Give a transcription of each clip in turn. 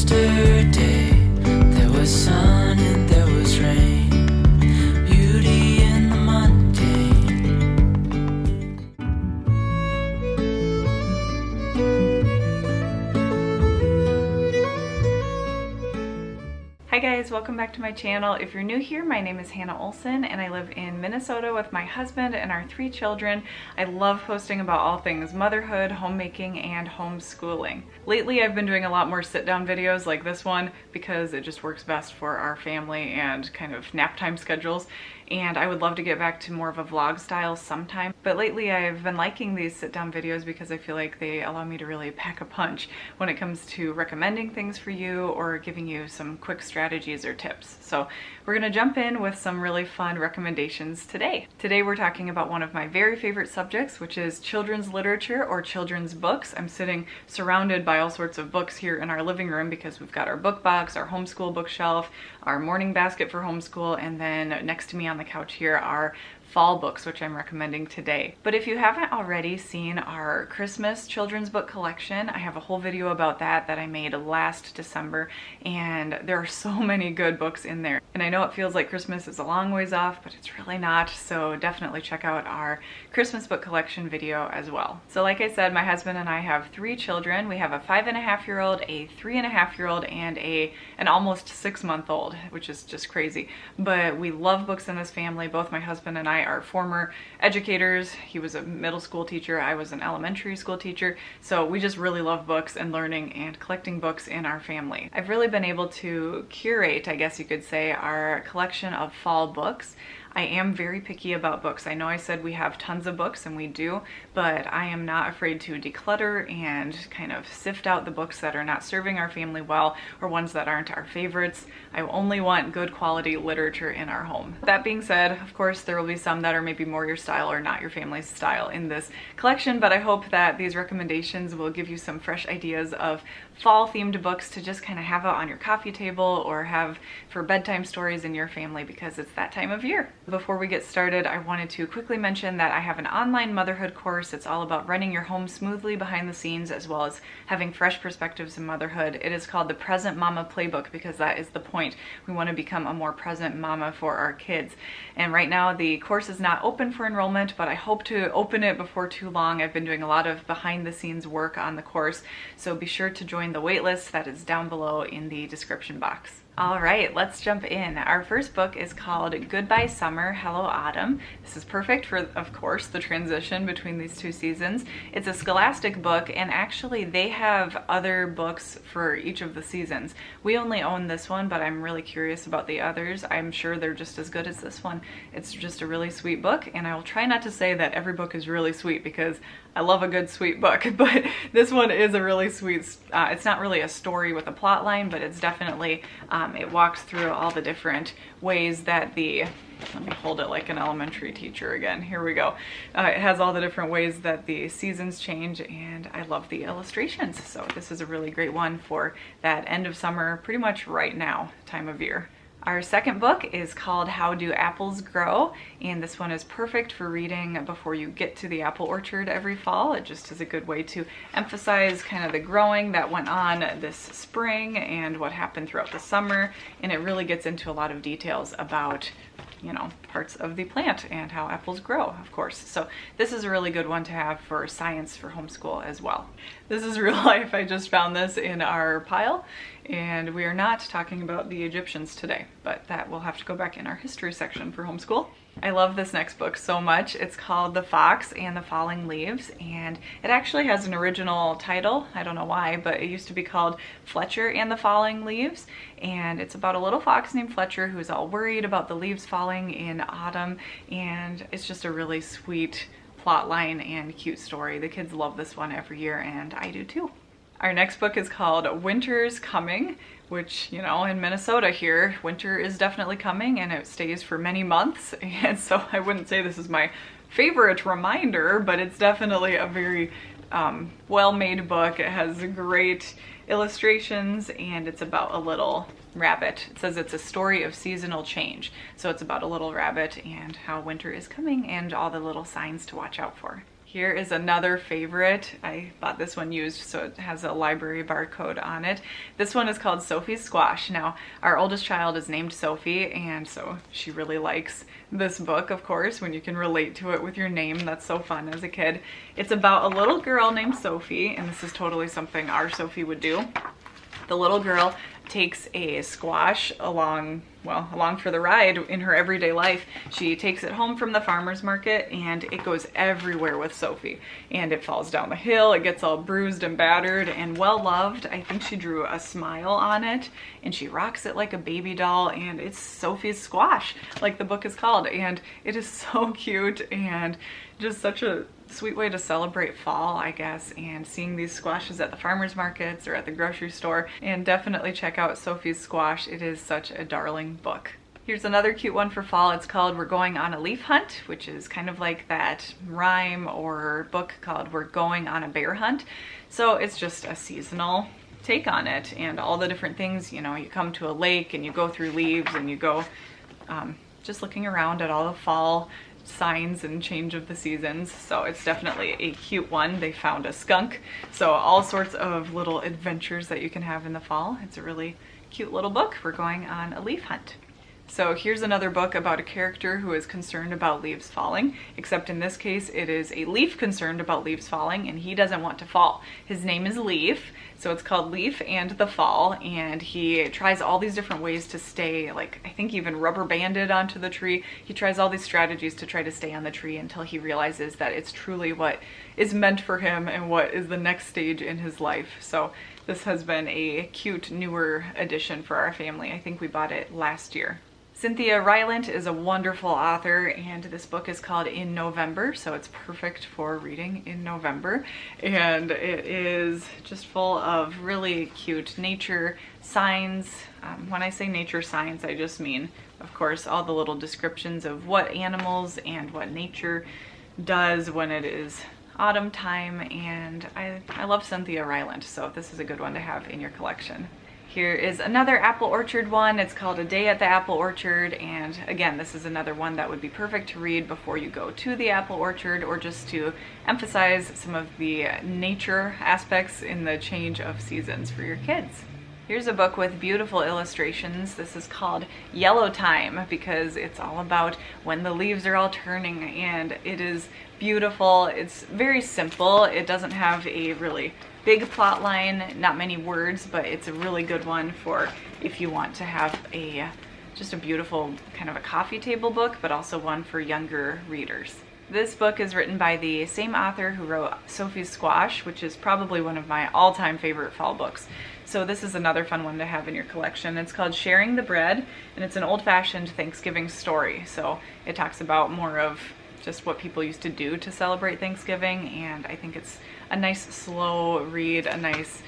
Yesterday there was sun and there was rain, beauty in the mundane. Hi guys, welcome back to my channel. If you're new here, my name is Hannah Olson and I live in Minnesota with my husband and our 3 children. I love posting about all things motherhood, homemaking, and homeschooling. Lately I've been doing a lot more sit-down videos like this one because it just works best for our family and kind of nap time schedules. And I would love to get back to more of a vlog style sometime. But lately I've been liking these sit-down videos because I feel like they allow me to really pack a punch when it comes to recommending things for you or giving you some quick strategies or tips. So we're gonna jump in with some really fun recommendations today. Today we're talking about one of my very favorite subjects, which is children's literature or children's books. I'm sitting surrounded by all sorts of books here in our living room because we've got our book box, our homeschool bookshelf, our morning basket for homeschool, and then next to me on the couch here are fall books, which I'm recommending today. But if you haven't already seen our Christmas children's book collection, I have a whole video about that I made last December, and there are so many good books in there. And I know it feels like Christmas is a long ways off, but it's really not, so definitely check out our Christmas book collection video as well. So like I said, my husband and I have 3 children. We have a 5.5-year-old, a 3.5-year-old, and an almost 6-month-old, which is just crazy. But we love books in this family. Both my husband and I are former educators. He was a middle school teacher, I was an elementary school teacher, so we just really love books and learning and collecting books in our family. I've really been able to curate, I guess you could say, our collection of fall books. I am very picky about books. I know I said we have tons of books, and we do, but I am not afraid to declutter and kind of sift out the books that are not serving our family well or ones that aren't our favorites. I only want good quality literature in our home. That being said, of course, there will be some that are maybe more your style or not your family's style in this collection, but I hope that these recommendations will give you some fresh ideas of fall themed books to just kind of have out on your coffee table or have for bedtime stories in your family, because it's that time of year. Before we get started, I wanted to quickly mention that I have an online motherhood course. It's all about running your home smoothly behind the scenes, as well as having fresh perspectives in motherhood. It is called the Present Mama Playbook because that is the point. We want to become a more present mama for our kids. And right now the course is not open for enrollment, but I hope to open it before too long. I've been doing a lot of behind the scenes work on the course, so be sure to join the waitlist that is down below in the description box. All right, let's jump in. Our first book is called Goodbye Summer, Hello Autumn. This is perfect for, of course, the transition between these 2 seasons. It's a Scholastic book, and actually they have other books for each of the seasons. We only own this one, but I'm really curious about the others. I'm sure they're just as good as this one. It's just a really sweet book, and I will try not to say that every book is really sweet because I love a good sweet book, but this one is a really sweet, it's not really a story with a plot line, but it's definitely, it walks through all the different ways that let me hold it like an elementary teacher again. Here we go. It has all the different ways that the seasons change, and I love the illustrations. So this is a really great one for that end of summer, pretty much right now time of year. Our second book is called How Do Apples Grow? And this one is perfect for reading before you get to the apple orchard every fall. It just is a good way to emphasize kind of the growing that went on this spring and what happened throughout the summer. And it really gets into a lot of details about, you know, parts of the plant and how apples grow, of course. So this is a really good one to have for science for homeschool as well. This is real life. I just found this in our pile, and we are not talking about the Egyptians today, but that will have to go back in our history section for homeschool. I love this next book so much. It's called The Fox and the Falling Leaves, and it actually has an original title. I don't know why, but it used to be called Fletcher and the Falling Leaves, and it's about a little fox named Fletcher who's all worried about the leaves falling in autumn, and it's just a really sweet plot line and cute story. The kids love this one every year, and I do too. Our next book is called Winter's Coming, which, you know, in Minnesota here, winter is definitely coming and it stays for many months. And so I wouldn't say this is my favorite reminder, but it's definitely a very well-made book. It has great illustrations, and it's about a little rabbit. It says it's a story of seasonal change. So it's about a little rabbit and how winter is coming and all the little signs to watch out for. Here is another favorite. I bought this one used, so it has a library barcode on it. This one is called Sophie's Squash. Now, our oldest child is named Sophie, and so she really likes this book, of course, when you can relate to it with your name. That's so fun as a kid. It's about a little girl named Sophie, and this is totally something our Sophie would do. The little girl takes a squash along for the ride in her everyday life. She takes it home from the farmer's market and it goes everywhere with Sophie. And it falls down the hill, it gets all bruised and battered and well loved. I think she drew a smile on it and she rocks it like a baby doll, and it's Sophie's Squash, like the book is called. And it is so cute and just such a sweet way to celebrate fall, I guess, and seeing these squashes at the farmers markets or at the grocery store. And definitely check out Sophie's Squash. It is such a darling book. Here's another cute one for fall. It's called We're Going on a Leaf Hunt, which is kind of like that rhyme or book called We're Going on a Bear Hunt. So it's just a seasonal take on it, and all the different things, you know, you come to a lake and you go through leaves and you go just looking around at all the fall signs and change of the seasons. So it's definitely a cute one. They found a skunk, so all sorts of little adventures that you can have in the fall. It's a really cute little book. We're going on a leaf hunt. So here's another book about a character who is concerned about leaves falling, except in this case it is a leaf concerned about leaves falling, and he doesn't want to fall. His name is Leaf, so it's called Leaf and the Fall, and he tries all these different ways to stay, like I think even rubber banded onto the tree. He tries all these strategies to try to stay on the tree until he realizes that it's truly what is meant for him and what is the next stage in his life. So this has been a cute newer addition for our family. I think we bought it last year. Cynthia Rylant is a wonderful author, and this book is called In November, so it's perfect for reading in November. And it is just full of really cute nature signs. When I say nature signs, I just mean, of course, all the little descriptions of what animals and what nature does when it is autumn time. And I love Cynthia Rylant, so this is a good one to have in your collection. Here is another apple orchard one. It's called A Day at the Apple Orchard, and again, this is another one that would be perfect to read before you go to the apple orchard, or just to emphasize some of the nature aspects in the change of seasons for your kids. Here's a book with beautiful illustrations. This is called Yellow Time because it's all about when the leaves are all turning, and it is beautiful. It's very simple. It doesn't have a really big plot line, not many words, but it's a really good one for if you want to have just a beautiful kind of a coffee table book, but also one for younger readers. This book is written by the same author who wrote Sophie's Squash, which is probably one of my all-time favorite fall books. So this is another fun one to have in your collection. It's called Sharing the Bread, and it's an old-fashioned Thanksgiving story. So it talks about more of just what people used to do to celebrate Thanksgiving, and I think it's a nice slow read, a nice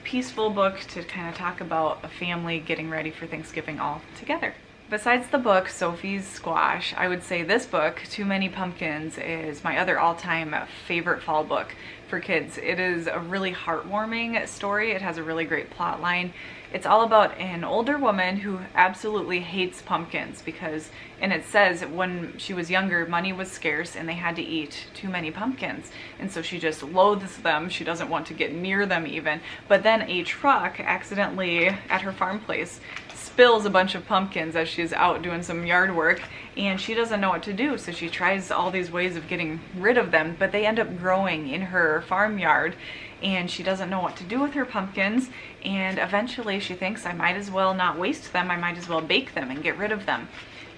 peaceful book to kind of talk about a family getting ready for Thanksgiving all together. Besides the book Sophie's Squash, I would say this book, Too Many Pumpkins, is my other all-time favorite fall book for kids. It is a really heartwarming story. It has a really great plot line. It's all about an older woman who absolutely hates pumpkins because, and it says when she was younger, money was scarce and they had to eat too many pumpkins. And so she just loathes them. She doesn't want to get near them even. But then a truck accidentally at her farm place spills a bunch of pumpkins as she's out doing some yard work, and she doesn't know what to do, so she tries all these ways of getting rid of them, but they end up growing in her farmyard, and she doesn't know what to do with her pumpkins, and eventually she thinks, I might as well not waste them, I might as well bake them and get rid of them.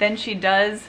Then she does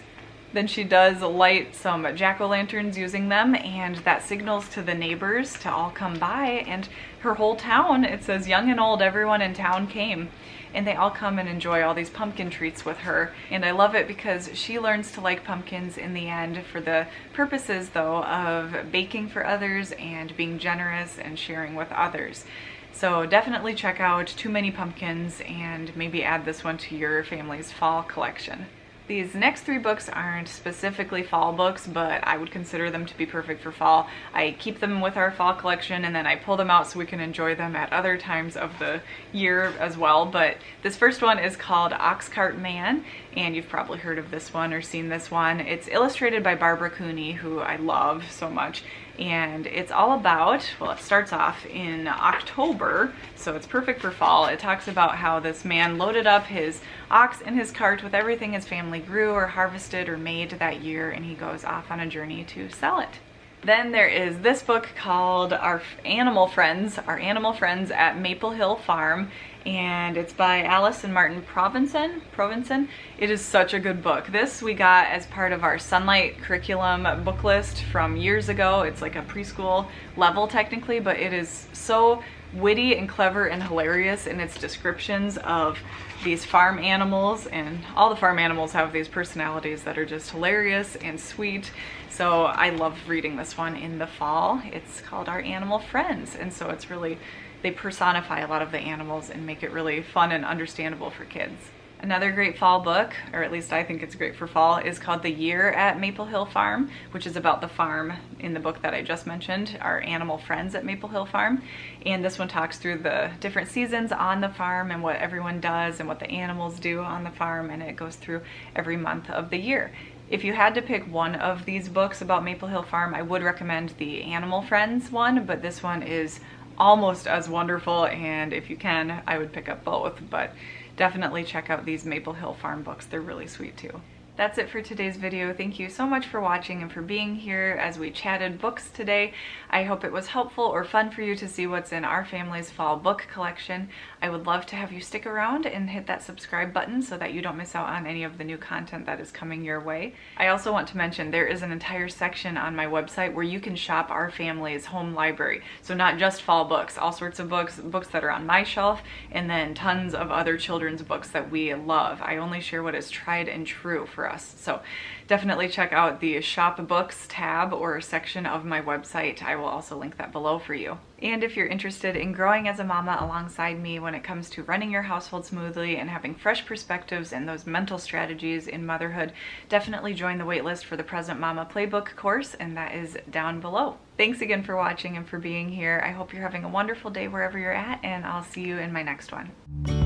light some jack-o'-lanterns using them, and that signals to the neighbors to all come by, and her whole town, it says young and old, everyone in town came, and they all come and enjoy all these pumpkin treats with her. And I love it because she learns to like pumpkins in the end for the purposes, though, of baking for others and being generous and sharing with others. So definitely check out Too Many Pumpkins and maybe add this one to your family's fall collection. These next three books aren't specifically fall books, but I would consider them to be perfect for fall. I keep them with our fall collection and then I pull them out so we can enjoy them at other times of the year as well. But this first one is called Oxcart Man, and you've probably heard of this one or seen this one. It's illustrated by Barbara Cooney, who I love so much. and it's all about, well, it starts off in October, so it's perfect for fall. It talks about how this man loaded up his ox in his cart with everything his family grew or harvested or made that year, and he goes off on a journey to sell it. Then there is this book called Our Animal Friends at Maple Hill Farm, and it's by Alice and Martin Provenson. It is such a good book. This we got as part of our Sunlight curriculum book list from years ago. It's like a preschool level technically, but it is so witty and clever and hilarious in its descriptions of these farm animals, and all the farm animals have these personalities that are just hilarious and sweet. So I love reading this one in the fall. It's called Our Animal Friends, and so it's really, they personify a lot of the animals and make it really fun and understandable for kids. Another great fall book, or at least I think it's great for fall, is called The Year at Maple Hill Farm, which is about the farm in the book that I just mentioned, Our Animal Friends at Maple Hill Farm. And this one talks through the different seasons on the farm and what everyone does and what the animals do on the farm, and it goes through every month of the year. If you had to pick one of these books about Maple Hill Farm, I would recommend the Animal Friends one, but this one is almost as wonderful, and if you can, I would pick up both, but definitely check out these Maple Hill Farm books. They're really sweet too. That's it for today's video. Thank you so much for watching and for being here as we chatted books today. I hope it was helpful or fun for you to see what's in our family's fall book collection. I would love to have you stick around and hit that subscribe button so that you don't miss out on any of the new content that is coming your way. I also want to mention there is an entire section on my website where you can shop our family's home library. So not just fall books, all sorts of books that are on my shelf, and then tons of other children's books that we love. I only share what is tried and true for us. So definitely check out the shop books tab or section of my website. I will also link that below for you. And if you're interested in growing as a mama alongside me when it comes to running your household smoothly and having fresh perspectives and those mental strategies in motherhood, definitely join the waitlist for the Present Mama Playbook course, and that is down below. Thanks again for watching and for being here. I hope you're having a wonderful day wherever you're at, and I'll see you in my next one.